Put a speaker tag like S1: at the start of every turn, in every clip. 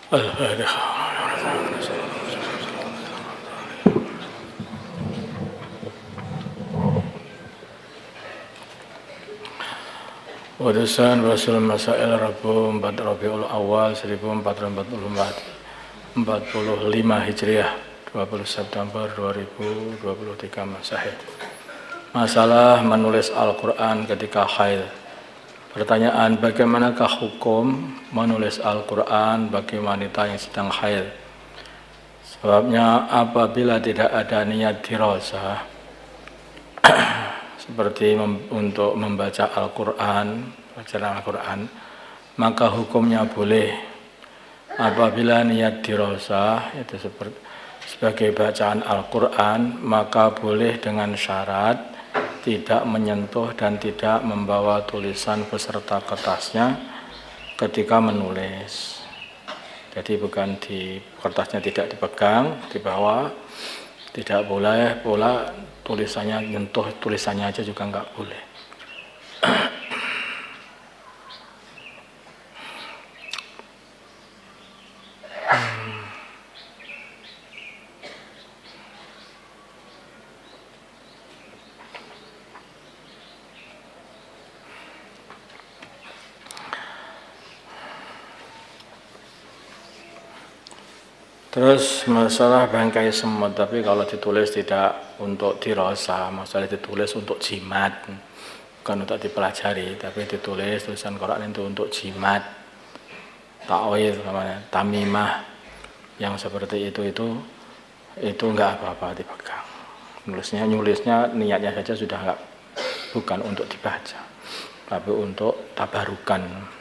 S1: Utusan Rasul Masail Rabu 4 Rabiul Awal 1445 Hijriah 20 September 2023 Masehi. Masalah menulis Al-Quran ketika haid. Pertanyaan, bagaimanakah hukum menulis Al-Quran bagi wanita yang sedang haid? Sebabnya apabila tidak ada niat dirasah seperti untuk membaca Al-Quran, bacaan Al-Quran, maka hukumnya boleh. Apabila niat dirasah itu sebagai bacaan Al-Quran, maka boleh dengan syarat tidak menyentuh dan tidak membawa tulisan beserta kertasnya ketika menulis. Jadi bukan di kertasnya tidak dipegang, dibawa, tidak boleh pula tulisannya, nyentuh tulisannya aja juga enggak boleh. Terus masalah bangkai semut, tapi kalau ditulis tidak untuk dirasa, masalah ditulis untuk jimat, bukan untuk dipelajari, tapi ditulis tulisan Quran itu untuk jimat, ta'wid, tamimah, yang seperti itu enggak apa-apa dipegang. Nulisnya niatnya saja sudah enggak, bukan untuk dibaca, tapi untuk tabarukan.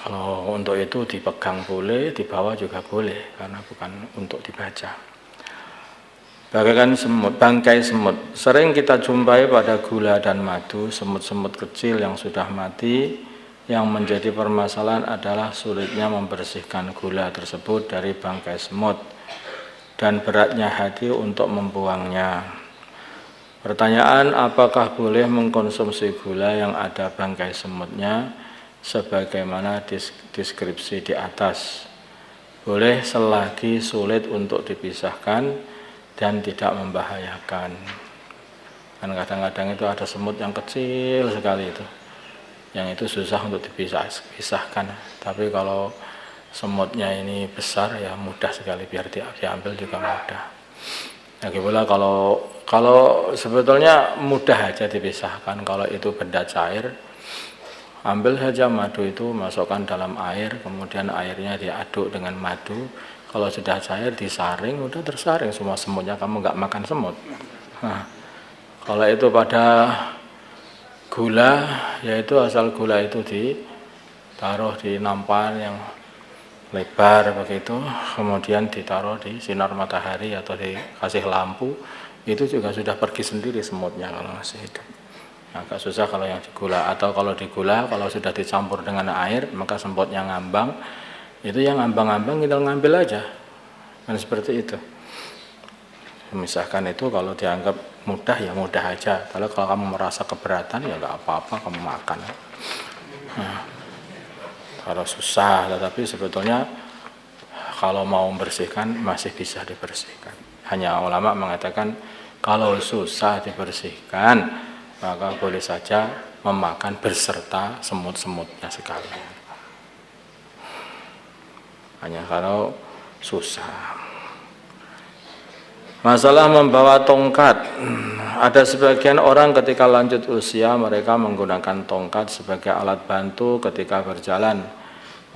S1: Kalau untuk itu dipegang boleh, dibawa juga boleh, karena bukan untuk dibaca. Bagaikan semut, bangkai semut, sering kita jumpai pada gula dan madu, semut-semut kecil yang sudah mati. Yang menjadi permasalahan adalah sulitnya membersihkan gula tersebut dari bangkai semut dan beratnya hati untuk membuangnya. Pertanyaan, apakah boleh mengkonsumsi gula yang ada bangkai semutnya sebagaimana deskripsi di atas? Boleh selagi sulit untuk dipisahkan dan tidak membahayakan. Kan kadang-kadang itu ada semut yang kecil sekali itu, yang itu susah untuk dipisahkan. Tapi kalau semutnya ini besar ya mudah sekali, biar diambil juga mudah. Lagi pula kalau sebetulnya mudah aja dipisahkan. Kalau itu benda cair, ambil saja madu itu, masukkan dalam air, kemudian airnya diaduk dengan madu. Kalau sudah cair disaring, udah tersaring semua semutnya, kamu nggak makan semut. Nah, kalau itu pada gula, yaitu asal gula itu ditaruh di nampan yang lebar begitu, kemudian ditaruh di sinar matahari atau dikasih lampu, itu juga sudah pergi sendiri semutnya kalau masih hidup. Agak susah kalau yang di gula, atau kalau di gula kalau sudah dicampur dengan air maka semutnya ngambang, itu yang ngambang-ngambang kita ngambil aja, kan seperti itu. Memisahkan itu kalau dianggap mudah ya mudah aja. Kalau kamu merasa keberatan ya nggak apa-apa, kamu makan. Nah, kalau susah, tetapi sebetulnya kalau mau membersihkan masih bisa dibersihkan. Hanya ulama mengatakan kalau susah dibersihkan maka boleh saja memakan berserta semut-semutnya sekalian. Hanya kalau susah. Masalah membawa tongkat. Ada sebagian orang ketika lanjut usia mereka menggunakan tongkat sebagai alat bantu ketika berjalan.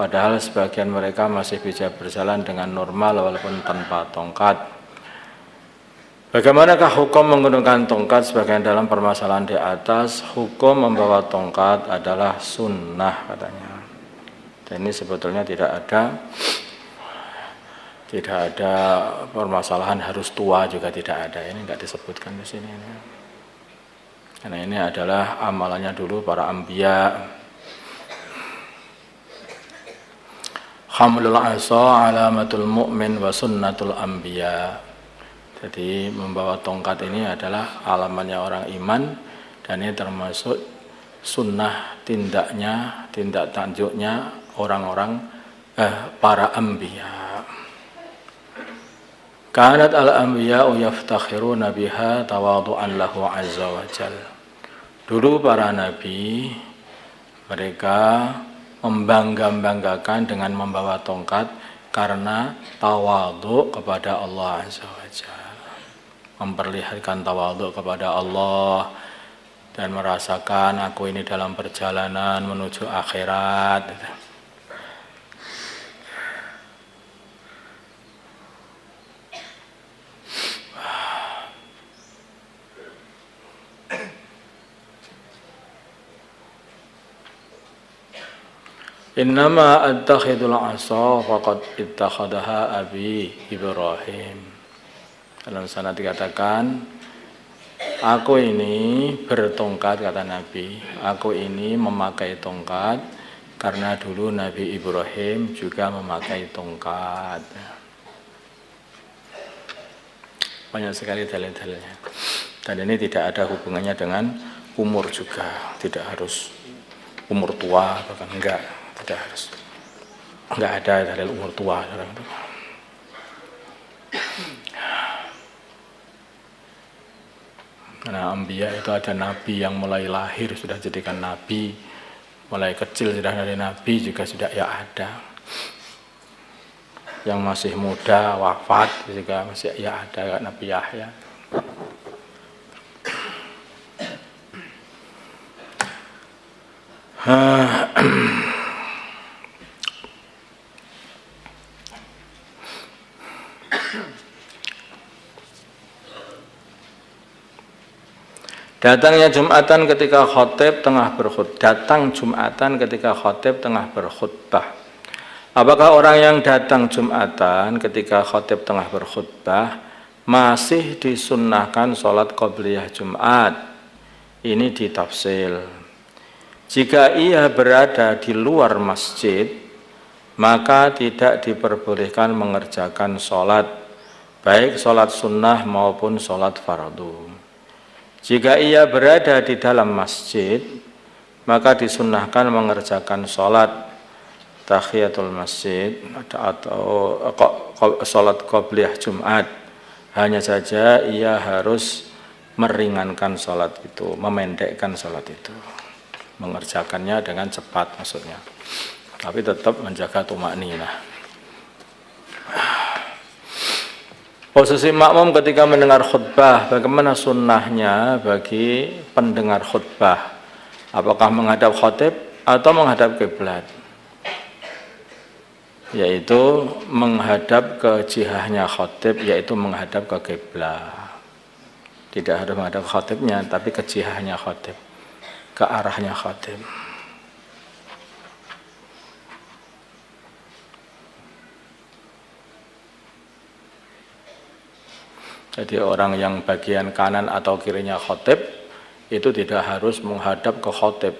S1: Padahal sebagian mereka masih bisa berjalan dengan normal walaupun tanpa tongkat. Bagaimanakah hukum menggunakan tongkat? Sebagian dalam permasalahan di atas, hukum membawa tongkat adalah sunnah katanya. Dan ini sebetulnya tidak ada permasalahan harus tua, juga tidak ada. Ini tidak disebutkan di sini. Karena ini adalah amalannya dulu para anbiya. Hamlul asa alamatul mu'min wa sunnatul anbiya. Jadi membawa tongkat ini adalah alamannya orang iman Dan ini termasuk sunnah tindak tanduknya orang-orang para anbiya. Kanat al-anbiya'u yaftakhiruna biha tawadu'an lahu azza wa jal. Dulu para nabi mereka membangga-banggakan dengan membawa tongkat karena tawadhu kepada Allah azza wa jal. Memperlihatkan tawadhu kepada Allah dan merasakan aku ini dalam perjalanan menuju akhirat. Innama attakhidul asa faqad ittakhadaha abi Ibrahim. Dalam sanad dikatakan, aku ini bertongkat, kata Nabi, aku ini memakai tongkat karena dulu Nabi Ibrahim juga memakai tongkat. Banyak sekali dalil-dalilnya. Dan ini tidak ada hubungannya dengan umur juga, tidak harus umur tua, bahkan enggak ada dalil umur tua dalam itu. Karena anbiya itu ada nabi yang mulai lahir sudah jadikan nabi, mulai kecil sudah dari nabi juga sudah ya ada. Yang masih muda wafat juga masih ya ada, Nabi Yahya. Datangnya Jumatan ketika khotib tengah berkhutbah. Datang Jumatan ketika khotib tengah berkhutbah. Apakah orang yang datang Jumatan ketika khotib tengah berkhutbah masih disunnahkan sholat qobliyah Jumat? Ini ditafsil. Jika ia berada di luar masjid, maka tidak diperbolehkan mengerjakan sholat, baik sholat sunnah maupun sholat fardu. Jika ia berada di dalam masjid, maka disunnahkan mengerjakan sholat tahiyatul masjid atau sholat qobliyah Jumat. Hanya saja ia harus meringankan sholat itu, memendekkan sholat itu, mengerjakannya dengan cepat maksudnya, tapi tetap menjaga tumakninah. Posisi makmum ketika mendengar khutbah, bagaimana sunnahnya bagi pendengar khutbah? Apakah menghadap khatib atau menghadap kiblat? Yaitu menghadap ke jihahnya khatib, yaitu menghadap ke kiblat. Tidak harus menghadap khatibnya, tapi ke jihahnya khatib, ke arahnya khatib. Jadi orang yang bagian kanan atau kirinya khotib itu tidak harus menghadap ke khotib,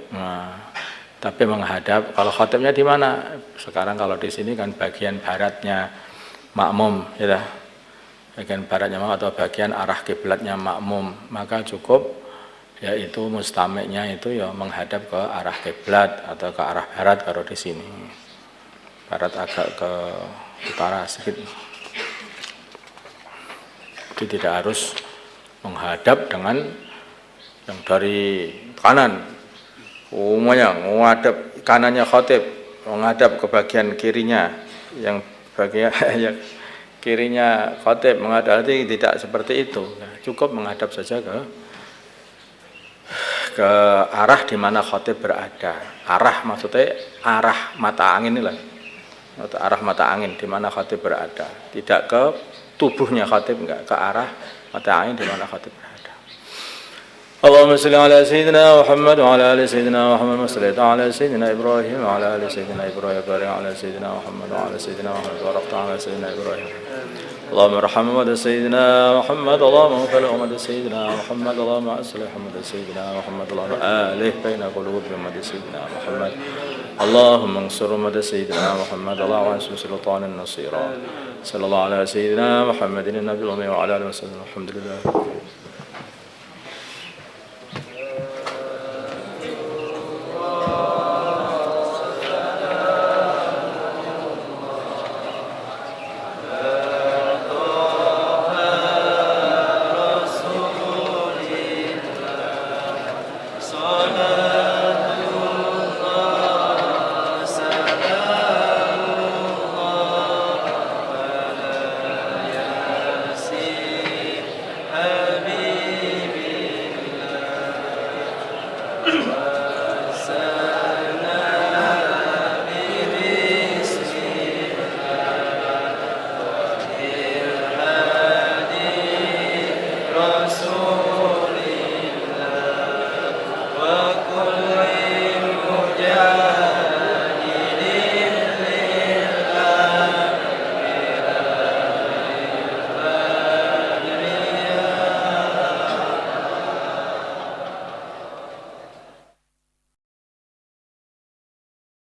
S1: tapi menghadap. Kalau khotibnya di mana? Sekarang kalau di sini kan bagian baratnya makmum, ya, bagian baratnya makmum atau bagian arah kiblatnya makmum, maka cukup yaitu mustamiknya itu ya menghadap ke arah kiblat atau ke arah barat kalau di sini. Barat agak ke utara sedikit. Jadi tidak harus menghadap dengan yang dari kanan, umumnya menghadap kanannya khatib, menghadap ke bagian kirinya, yang bagian yang kirinya khatib menghadap, tidak seperti itu. Cukup menghadap saja ke arah di mana khatib berada. Arah maksudnya arah mata angin inilah, arah mata angin di mana khatib berada, tidak ke tubuhnya khatib, enggak, ke arah mata angin di mana khatib berada. Allahumma shalli ala sayyidina Muhammad wa ala ali sayyidina Muhammad wa salli ala sayyidina Ibrahim wa ala ali sayyidina Ibrahim wa ala sayyidina Muhammad wa ala sayyidina Muhammad wa ala sayyidina Ibrahim. Allahumma arham Muhammad sayyidina Muhammad, Allahumma ighfir Muhammad sayyidina Muhammad, Allahumma aslih Muhammad sayyidina Muhammad, Allahumma alih baina qulubi Muhammad sayyidina Muhammad, Allahumma ansur Muhammad sayyidina Muhammad, Allahumma ansur sultanan nasira. Sallallahu alaihi wa sallam Muhammadin nabiyyi wa ala alihi wa sallam. Alhamdulillah.